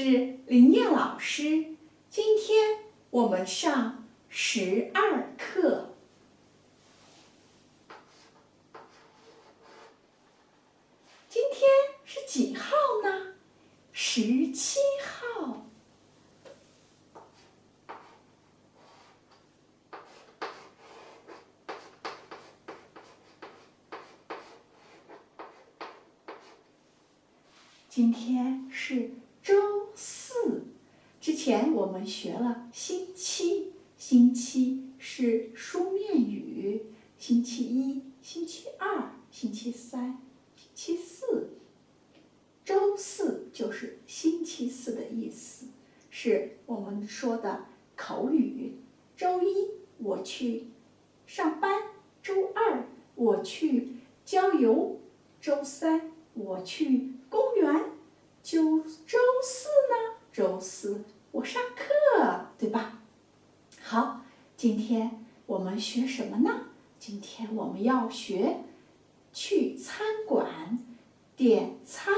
是林念老师。今天我们上12课。今天是几号呢？17号。今天是周四。之前我们学了星期，星期是书面语，星期一、星期二、星期三、星期四。周四就是星期四的意思，是我们说的口语。周一我去上班，周二我去郊游，周三我去公园，周四呢？周四我上课，对吧？好，今天我们学什么呢？今天我们要学去餐馆点餐。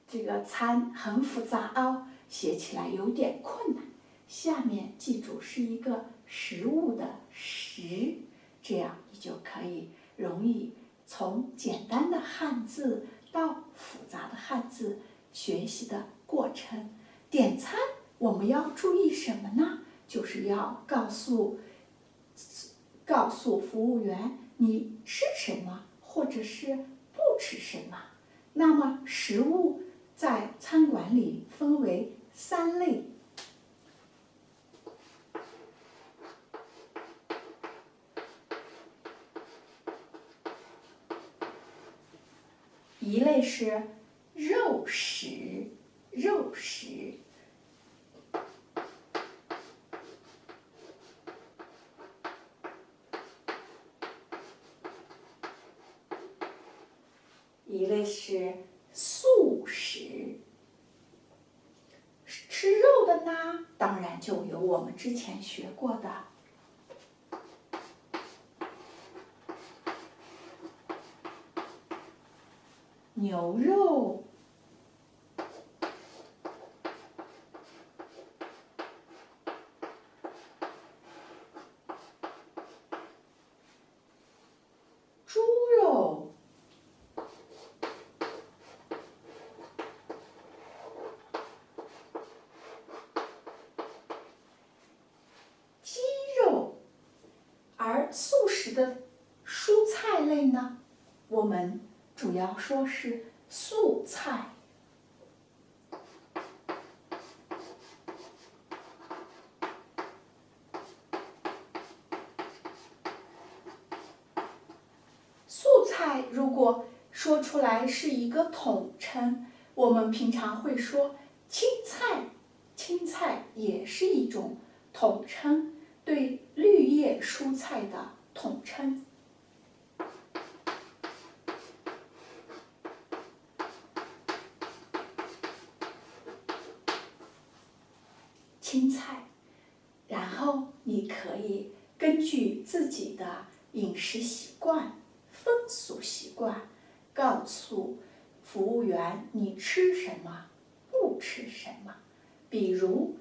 这个餐很复杂哦，写起来有点困难。下面记住是一个食物的食，这样你就可以容易从简单的汉字到复杂的汉字学习的过程。点餐我们要注意什么呢？就是要告诉服务员你吃什么，或者是不吃什么。那么食物在餐馆里分为3类。一类是肉食，一类是素食。吃肉的呢，当然就有我们之前学过的牛肉、猪肉、鸡肉。而素食的蔬菜类呢，我们主要说是素菜。素菜如果说出来是一个统称，我们平常会说青菜，青菜也是一种统称，对绿叶蔬菜的统称。青菜，然后你可以根据自己的饮食习惯、风俗习惯，告诉服务员你吃什么，不吃什么。比如，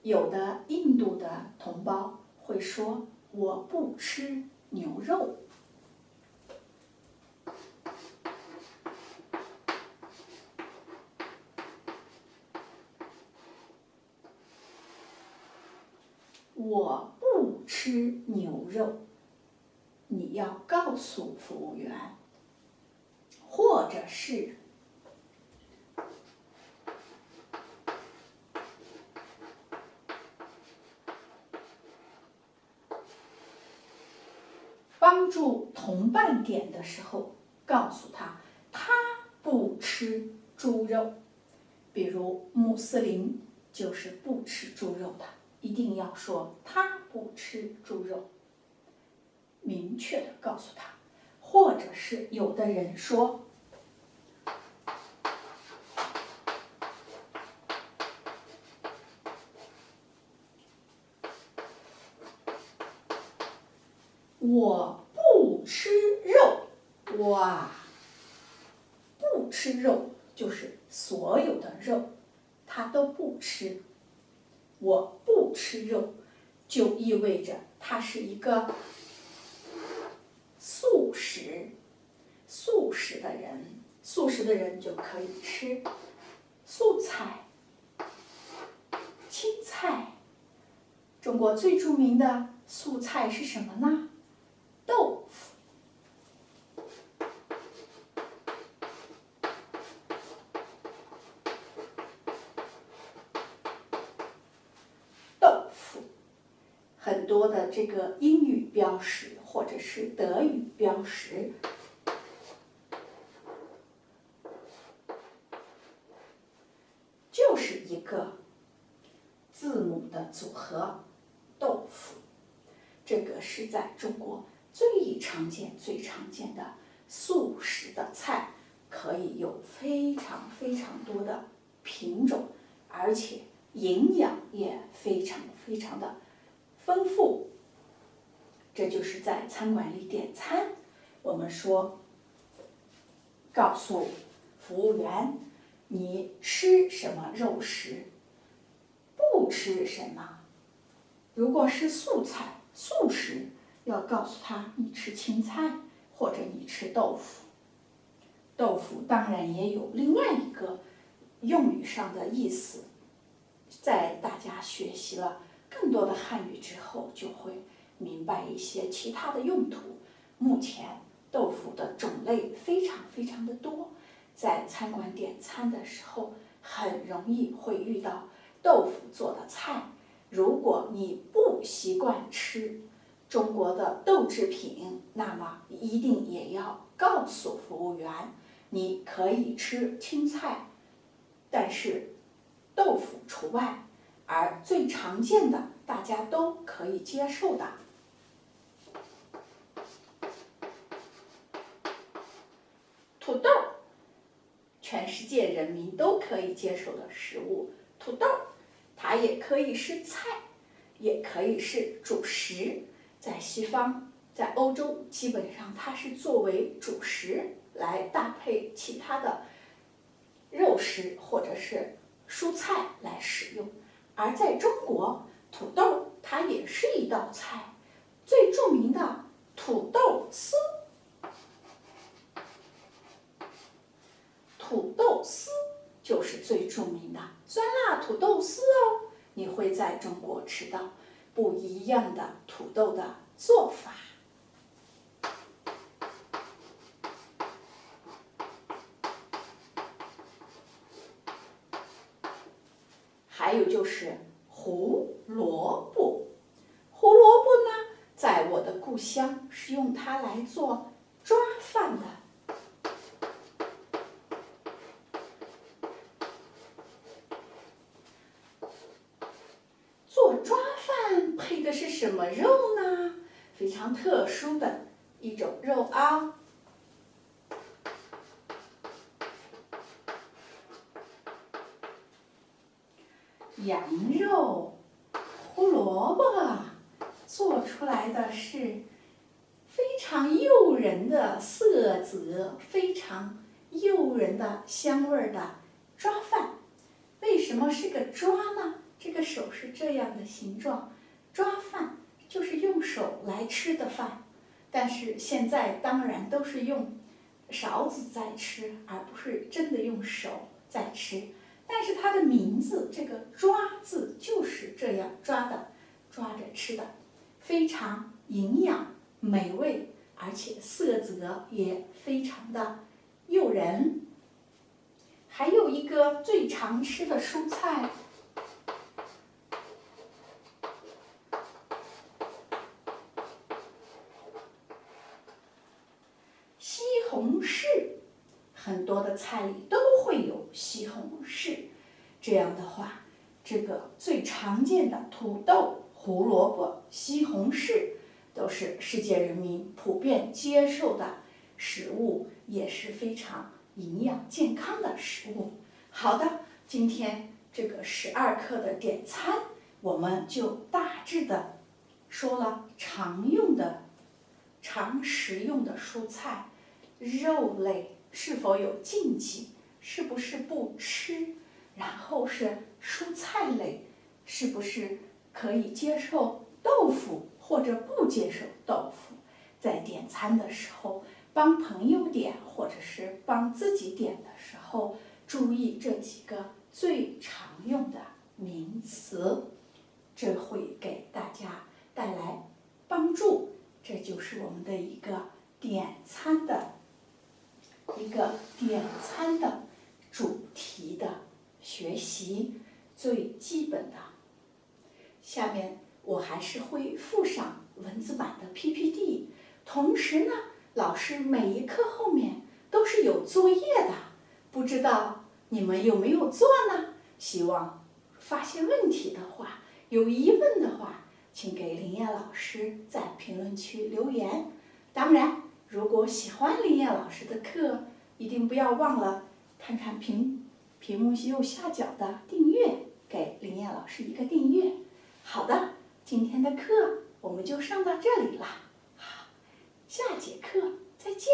有的印度的同胞会说我不吃牛肉。我不吃牛肉，你要告诉服务员，或者是帮助同伴点的时候，告诉他不吃猪肉。比如穆斯林就是不吃猪肉的，一定要说他不吃猪肉，明确的告诉他。或者是有的人说我不吃肉。哇，不吃肉就是所有的肉，他都不吃。我不吃肉，就意味着他是一个素食。素食的人就可以吃素菜、青菜。中国最著名的素菜是什么呢？豆腐。豆腐，很多的这个英语标识或者是德语标识，就是一个字母的组合，豆腐。这个是在中国最常见的素食的菜，可以有非常多的品种，而且营养也非常的丰富。这就是在餐馆里点餐，我们说告诉服务员你吃什么肉食，不吃什么。如果是素菜、素食，要告诉他你吃青菜或者你吃豆腐。豆腐当然也有另外一个用语上的意思，在大家学习了更多的汉语之后，就会明白一些其他的用途。目前豆腐的种类非常的多，在餐馆点餐的时候很容易会遇到豆腐做的菜。如果你不习惯吃中国的豆制品，那么一定也要告诉服务员，你可以吃青菜，但是豆腐除外，而最常见的大家都可以接受的土豆，全世界人民都可以接受的食物。土豆它也可以是菜，也可以是主食。在西方，在欧洲，基本上它是作为主食来搭配其他的肉食或者是蔬菜来使用。而在中国，土豆它也是一道菜，最著名的土豆丝。土豆丝就是最著名的酸辣土豆丝哦，你会在中国吃到不一样的土豆的做法。还有就是胡萝卜。胡萝卜呢，在我的故乡是用它来做抓饭的。做抓饭配的是什么肉呢？非常特殊的一种肉啊。羊肉、胡萝卜做出来的是非常诱人的色泽，非常诱人的香味的抓饭。为什么是个抓呢？这个手是这样的形状，抓饭就是用手来吃的饭，但是现在当然都是用勺子在吃，而不是真的用手在吃。但是它的名字这个抓字就是这样抓的，抓着吃的，非常营养美味，而且色泽也非常的诱人。还有一个最常吃的蔬菜，西红柿。很多的菜里都会有西红柿。这样的话，这个最常见的土豆、胡萝卜、西红柿都是世界人民普遍接受的食物，也是非常营养健康的食物。好的，今天这个12课的点餐，我们就大致的说了常用的常食用的蔬菜，肉类是否有禁忌，是不是不吃？然后是蔬菜类，是不是可以接受豆腐或者不接受豆腐？在点餐的时候，帮朋友点或者是帮自己点的时候，注意这几个最常用的名词，这会给大家带来帮助。这就是我们的一个点餐的主题的学习最基本的。下面我还是会附上文字版的 PPT， 同时呢，老师每一课后面都是有作业的，不知道你们有没有做呢？希望发现问题的话，有疑问的话，请给林燕老师在评论区留言。当然，如果喜欢林燕老师的课，一定不要忘了看看屏幕右下角的订阅，给林燕老师一个订阅。好的，今天的课我们就上到这里了，好，下节课再见。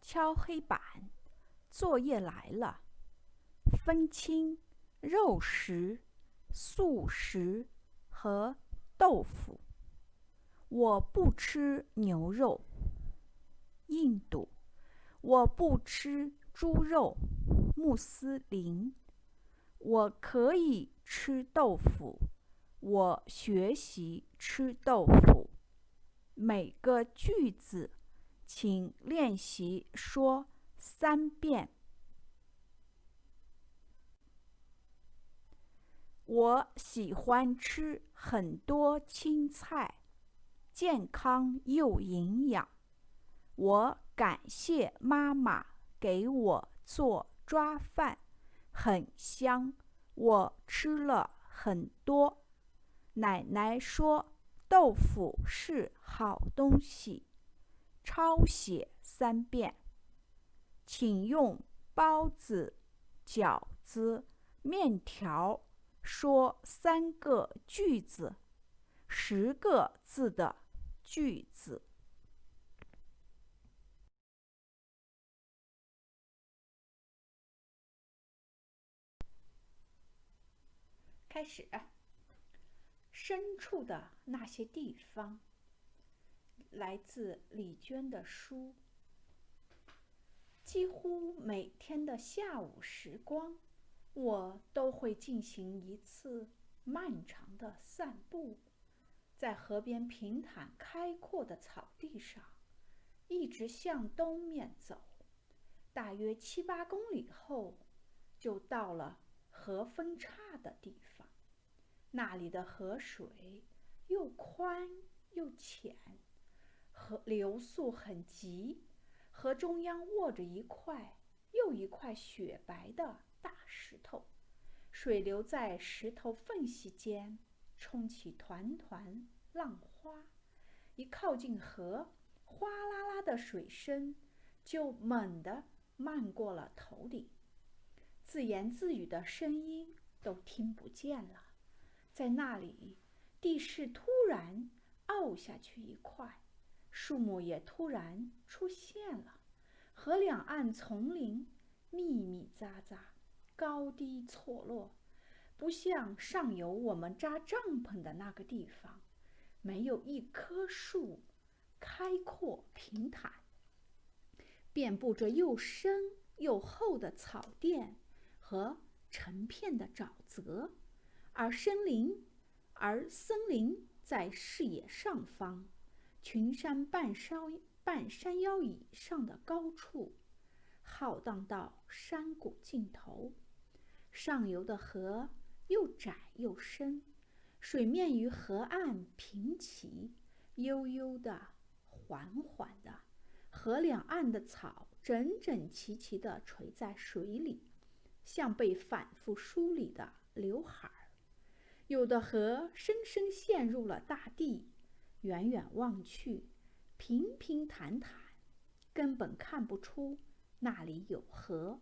敲黑板，作业来了。分清肉食、素食和豆腐。我不吃牛肉。印度，我不吃猪肉。穆斯林，我可以吃豆腐。我学习吃豆腐。每个句子请练习说3遍。我喜欢吃很多青菜，健康又营养。我感谢妈妈给我做抓饭，很香，我吃了很多。奶奶说豆腐是好东西。抄写3遍。请用包子、饺子、面条说3个句子，10个字的句子。开始。深处的那些地方，来自李娟的书。几乎每天的下午时光，我都会进行一次漫长的散步，在河边平坦开阔的草地上，一直向东面走，大约7、8公里后，就到了河分叉的地方。那里的河水又宽又浅，河流速很急，河中央卧着一块又一块雪白的大石头，水流在石头缝隙间冲起团团浪花，一靠近河，哗啦啦的水声就猛地漫过了头顶，自言自语的声音都听不见了。在那里，地势突然凹下去一块，树木也突然出现了。河两岸丛林密密匝匝，高低错落，不像上游我们扎帐篷的那个地方，没有一棵树，开阔平坦。遍布着又深又厚的草甸和成片的沼泽，而森林在视野上方，群山半山腰以上的高处，浩荡到山谷尽头。上游的河又窄又深，水面与河岸平齐，悠悠的，缓缓的。河两岸的草整整齐齐地垂在水里，像被反复梳理的刘海儿。有的河深深陷入了大地，远远望去，平平坦坦，根本看不出那里有河。